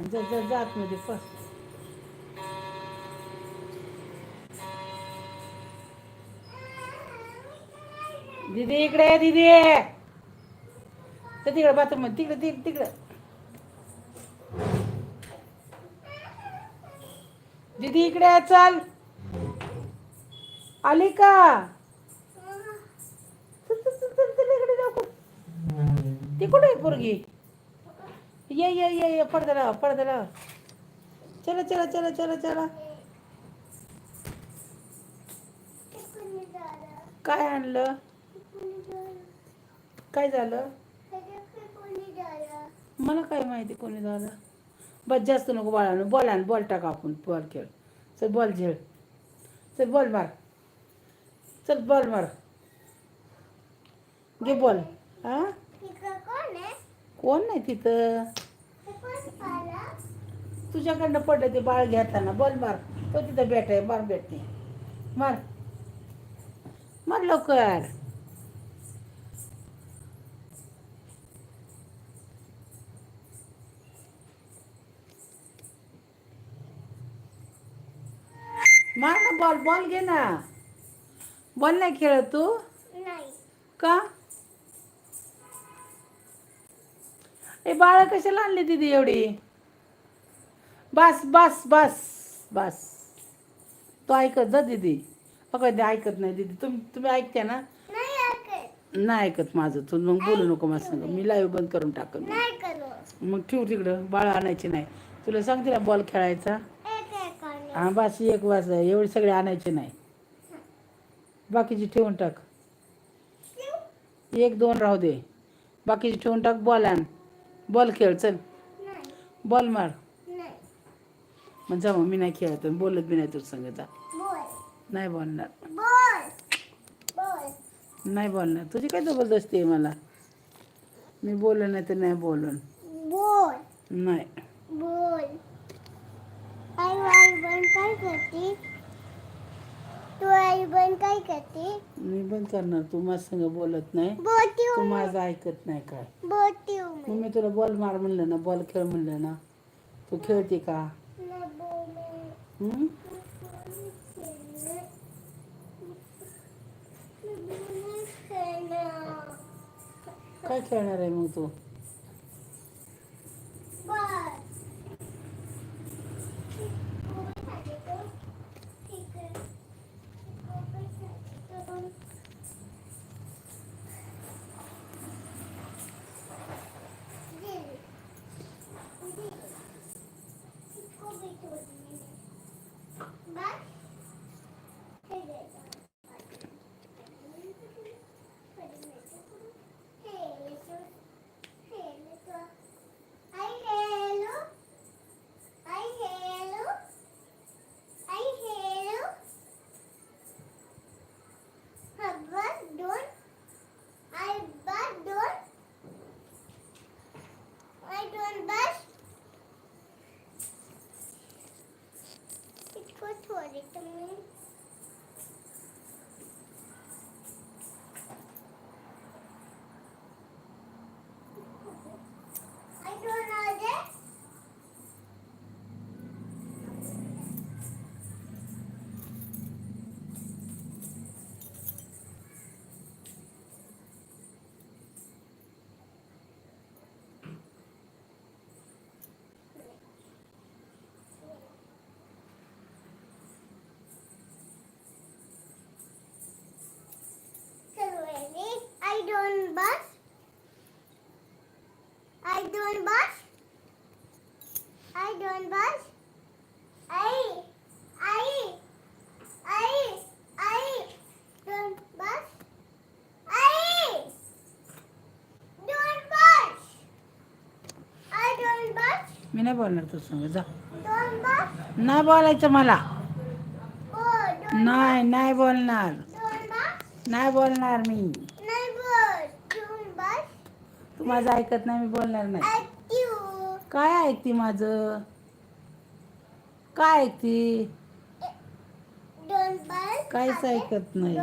जात मध्ये पण दीदी इकडे दीदी तर तिकडे बाथरूम मध्ये तिकडे तिकडे दीदी इकडे चल आली का इकडे जाऊ ती कुठे आहे पोरगी ये पडद्याला चला चला चला चला चला काय आणलं काय झालं मला काय माहिती कोणी झालं बस जास्त नको बाळानं बॉल टाका आपण बॉल खेळ चल बॉल झेल चल बॉल मार चल बॉल मार घे बॉल हा कोण नाही तिथं तुझ्याकडनं पडलं ते बाळ घेताना बॉल मार तो तिथं बॅट आहे मार बॅटने मार मार लवकर मार ना बॉल घे ना बॉल नाही खेळत तू का ए बाळा कशाला आणली दीदी एवढी बस बस बस बस तो ऐकत जा दीदी पकड ऐकत नाही दीदी तुम्ही ऐकते ना नाही ऐकत माझं तू मग बोलू नको माझं सांग मी लाईव्ह बंद करून टाकन मग ठेवू तिकडं बाळ आणायची नाही तुला सांगते ना बॉल खेळायचा हा बस एक वाज एवढे सगळे आणायचे नाही बाकीचे ठेवून टाक एक दोन राहू दे बाकीचे ठेवून टाक बॉल आण बॉल खेळ चल बॉल मार मग जा मग मी नाही खेळत बोलत बी नाही तुझं सांग जा नाही बोलणार नाही बोलणार तुझी काय जबरदस्ती आहे मला मी बोललं नाही तर नाही बोलून नाही मी बंद करणार तू माझ्या संग बोलत नाही तू माझं ऐकत नाही काय मग मी तुला बॉल मार म्हणलं ना बॉल खेळ म्हणलं ना तू खेळते का हम्म? काय खेळणार आहे मग तू मी नाही बोलणार तू सांग जा नाही बोलायचं मला नाही बोलणार नाही बोलणार मी तू माझं ऐकत नाही मी बोलणार नाही काय ऐकते माझं काय ऐकते काहीच ऐकत नाही